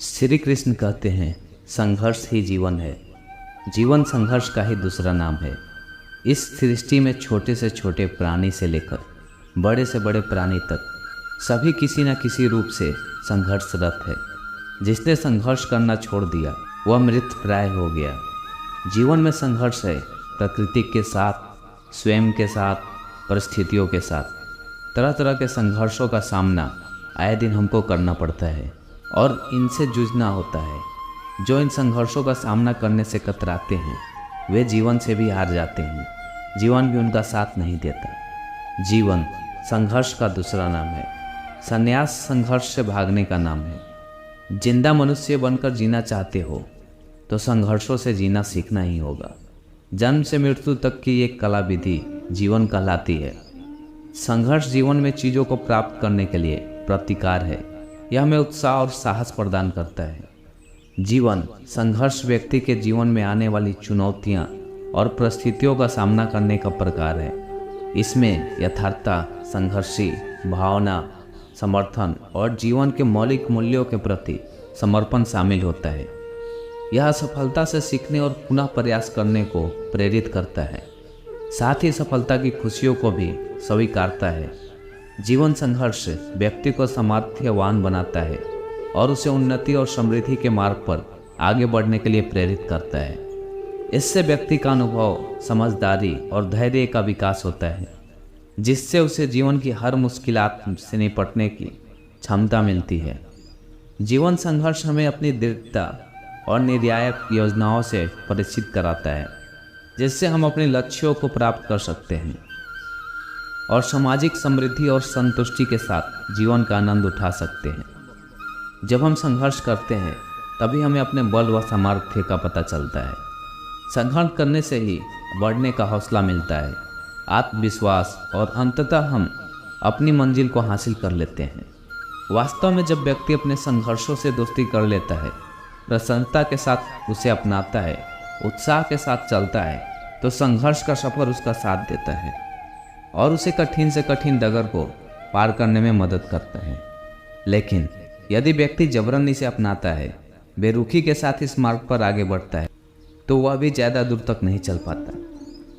श्री कृष्ण कहते हैं संघर्ष ही जीवन है। जीवन संघर्ष का ही दूसरा नाम है। इस सृष्टि में छोटे से छोटे प्राणी से लेकर बड़े से बड़े प्राणी तक सभी किसी न किसी रूप से संघर्षरत है। जिसने संघर्ष करना छोड़ दिया वह मृत प्राय हो गया। जीवन में संघर्ष है प्रकृति के साथ, स्वयं के साथ, परिस्थितियों के साथ। तरह तरह के संघर्षों का सामना आए दिन हमको करना पड़ता है और इनसे जूझना होता है। जो इन संघर्षों का सामना करने से कतराते हैं वे जीवन से भी हार जाते हैं। जीवन भी उनका साथ नहीं देता। जीवन संघर्ष का दूसरा नाम है। संन्यास संघर्ष से भागने का नाम है। जिंदा मनुष्य बनकर जीना चाहते हो तो संघर्षों से जीना सीखना ही होगा। जन्म से मृत्यु तक की एक कला विधि जीवन कहलाती है। संघर्ष जीवन में चीज़ों को प्राप्त करने के लिए प्रतिकार है। यह हमें उत्साह और साहस प्रदान करता है। जीवन संघर्ष व्यक्ति के जीवन में आने वाली चुनौतियां और परिस्थितियों का सामना करने का प्रकार है। इसमें यथार्थता, संघर्षी भावना, समर्थन और जीवन के मौलिक मूल्यों के प्रति समर्पण शामिल होता है। यह सफलता से सीखने और पुनः प्रयास करने को प्रेरित करता है। साथ ही सफलता की खुशियों को भी स्वीकारता है। जीवन संघर्ष व्यक्ति को सामर्थ्यवान बनाता है और उसे उन्नति और समृद्धि के मार्ग पर आगे बढ़ने के लिए प्रेरित करता है। इससे व्यक्ति का अनुभव, समझदारी और धैर्य का विकास होता है, जिससे उसे जीवन की हर मुश्किलात से निपटने की क्षमता मिलती है। जीवन संघर्ष हमें अपनी दृढ़ता और निर्णायक योजनाओं से परिचित कराता है, जिससे हम अपने लक्ष्यों को प्राप्त कर सकते हैं और सामाजिक समृद्धि और संतुष्टि के साथ जीवन का आनंद उठा सकते हैं। जब हम संघर्ष करते हैं तभी हमें अपने बल व सामर्थ्य का पता चलता है। संघर्ष करने से ही बढ़ने का हौसला मिलता है, आत्मविश्वास और अंततः हम अपनी मंजिल को हासिल कर लेते हैं। वास्तव में जब व्यक्ति अपने संघर्षों से दोस्ती कर लेता है, प्रसन्नता के साथ उसे अपनाता है, उत्साह के साथ चलता है, तो संघर्ष का सफर उसका साथ देता है और उसे कठिन से कठिन डगर को पार करने में मदद करता है। लेकिन यदि व्यक्ति जबरन इसे अपनाता है, बेरुखी के साथ इस मार्ग पर आगे बढ़ता है, तो वह भी ज़्यादा दूर तक नहीं चल पाता।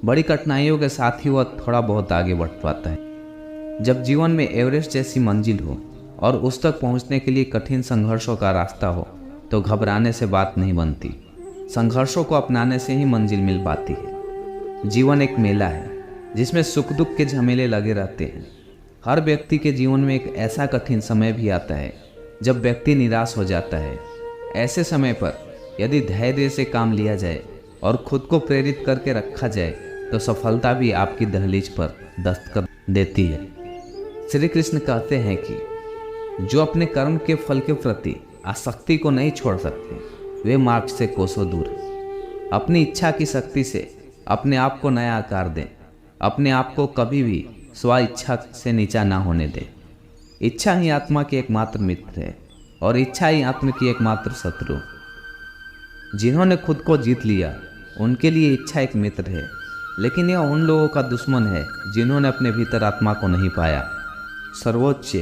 बड़ी कठिनाइयों के साथ ही वह थोड़ा बहुत आगे बढ़ पाता है। जब जीवन में एवरेस्ट जैसी मंजिल हो और उस तक पहुंचने के लिए कठिन संघर्षों का रास्ता हो तो घबराने से बात नहीं बनती। संघर्षों को अपनाने से ही मंजिल मिल पाती है। जीवन एक मेला है जिसमें सुख दुख के झमेले लगे रहते हैं। हर व्यक्ति के जीवन में एक ऐसा कठिन समय भी आता है जब व्यक्ति निराश हो जाता है। ऐसे समय पर यदि धैर्य से काम लिया जाए और खुद को प्रेरित करके रखा जाए तो सफलता भी आपकी दहलीज पर दस्तक देती है। श्री कृष्ण कहते हैं कि जो अपने कर्म के फल के प्रति आसक्ति को नहीं छोड़ सकते वे मार्ग से कोसों दूर हैं। अपनी इच्छा की शक्ति से अपने आप को नया आकार दें। अपने आप को कभी भी स्व इच्छा से नीचा ना होने दें। इच्छा ही आत्मा की एकमात्र मित्र है और इच्छा ही आत्मा की एकमात्र शत्रु। जिन्होंने खुद को जीत लिया उनके लिए इच्छा एक मित्र है, लेकिन यह उन लोगों का दुश्मन है जिन्होंने अपने भीतर आत्मा को नहीं पाया। सर्वोच्च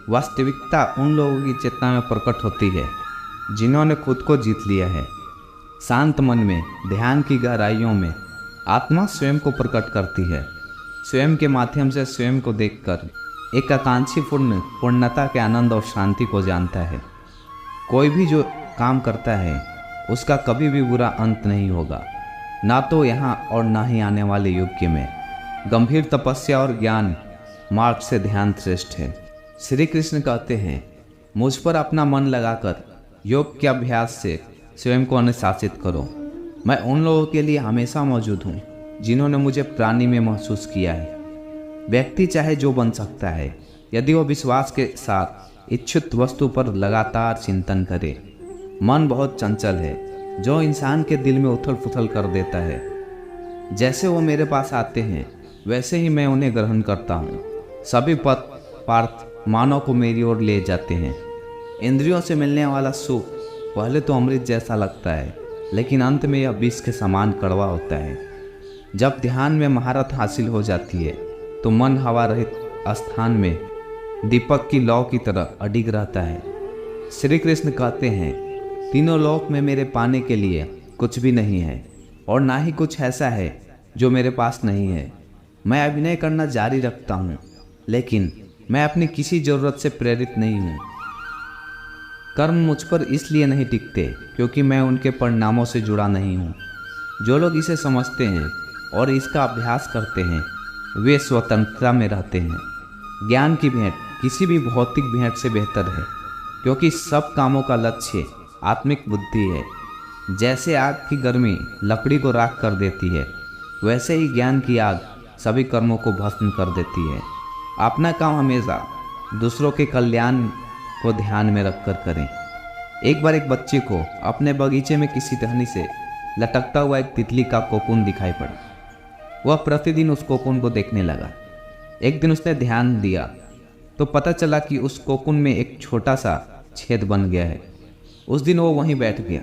वास्तविकता उन लोगों की चेतना में प्रकट होती है जिन्होंने खुद को जीत लिया है। शांत मन में, ध्यान की गहराइयों में आत्मा स्वयं को प्रकट करती है। स्वयं के माध्यम से स्वयं को देखकर एक आकांक्षी पूर्णता के आनंद और शांति को जानता है। कोई भी जो काम करता है उसका कभी भी बुरा अंत नहीं होगा, ना तो यहाँ और ना ही आने वाले युग में। गंभीर तपस्या और ज्ञान मार्ग से ध्यान श्रेष्ठ है। श्री कृष्ण कहते हैं, मुझ पर अपना मन लगाकर योग के अभ्यास से स्वयं को अनुशासित करो। मैं उन लोगों के लिए हमेशा मौजूद हूँ जिन्होंने मुझे प्राणी में महसूस किया है। व्यक्ति चाहे जो बन सकता है यदि वह विश्वास के साथ इच्छित वस्तु पर लगातार चिंतन करे। मन बहुत चंचल है जो इंसान के दिल में उथल पुथल कर देता है। जैसे वो मेरे पास आते हैं वैसे ही मैं उन्हें ग्रहण करता हूँ। सभी पथ पार्थ मानव को मेरी ओर ले जाते हैं। इंद्रियों से मिलने वाला सुख पहले तो अमृत जैसा लगता है, लेकिन अंत में यह विष के समान कड़वा होता है। जब ध्यान में महारत हासिल हो जाती है तो मन हवा रहित स्थान में दीपक की लौ की तरह अडिग रहता है। श्री कृष्ण कहते हैं, तीनों लोक में मेरे पाने के लिए कुछ भी नहीं है और ना ही कुछ ऐसा है जो मेरे पास नहीं है। मैं अभिनय करना जारी रखता हूँ, लेकिन मैं अपनी किसी ज़रूरत से प्रेरित नहीं हूँ। कर्म मुझ पर इसलिए नहीं टिकते क्योंकि मैं उनके परिणामों से जुड़ा नहीं हूँ। जो लोग इसे समझते हैं और इसका अभ्यास करते हैं वे स्वतंत्रता में रहते हैं। ज्ञान की भेंट किसी भी भौतिक भेंट से बेहतर है, क्योंकि सब कामों का लक्ष्य आत्मिक बुद्धि है। जैसे आग की गर्मी लकड़ी को राख कर देती है, वैसे ही ज्ञान की आग सभी कर्मों को भस्म कर देती है। अपना काम हमेशा दूसरों के कल्याण को ध्यान में रखकर करें। एक बार एक बच्चे को अपने बगीचे में किसी टहनी से लटकता हुआ एक तितली का कोकून दिखाई पड़ा। वह प्रतिदिन उस कोकून को देखने लगा। एक दिन उसने ध्यान दिया तो पता चला कि उस कोकून में एक छोटा सा छेद बन गया है। उस दिन वो वहीं बैठ गया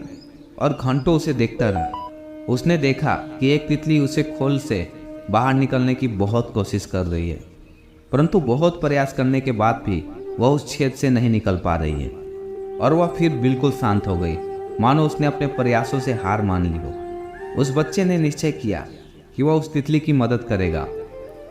और घंटों उसे देखता रहा। उसने देखा कि एक तितली उसे खोल से बाहर निकलने की बहुत कोशिश कर रही है, परंतु बहुत प्रयास करने के बाद भी वह उस छेद से नहीं निकल पा रही है और वह फिर बिल्कुल शांत हो गई, मानो उसने अपने प्रयासों से हार मान ली हो। उस बच्चे ने निश्चय किया कि वह उस तितली की मदद करेगा।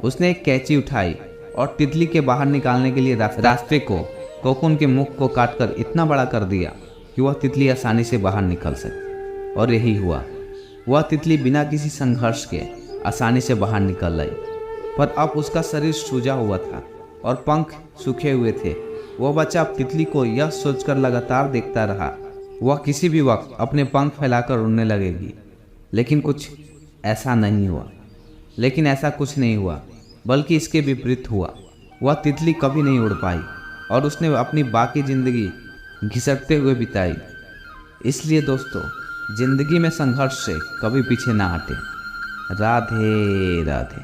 उसने एक कैंची उठाई और तितली के बाहर निकालने के लिए रास्ते को कोकून के मुख को काटकर इतना बड़ा कर दिया कि वह तितली आसानी से बाहर निकल सके। और यही हुआ। वह तितली बिना किसी संघर्ष के आसानी से बाहर निकल आई, पर अब उसका शरीर सूजा हुआ था और पंख सूखे हुए थे। वह बच्चा अब तितली को यह सोचकर लगातार देखता रहा वह किसी भी वक्त अपने पंख फैलाकर उड़ने लगेगी, लेकिन ऐसा कुछ नहीं हुआ, बल्कि इसके विपरीत हुआ। वह तितली कभी नहीं उड़ पाई और उसने अपनी बाकी जिंदगी घिसटते हुए बिताई। इसलिए दोस्तों, जिंदगी में संघर्ष से कभी पीछे ना हटें। राधे राधे।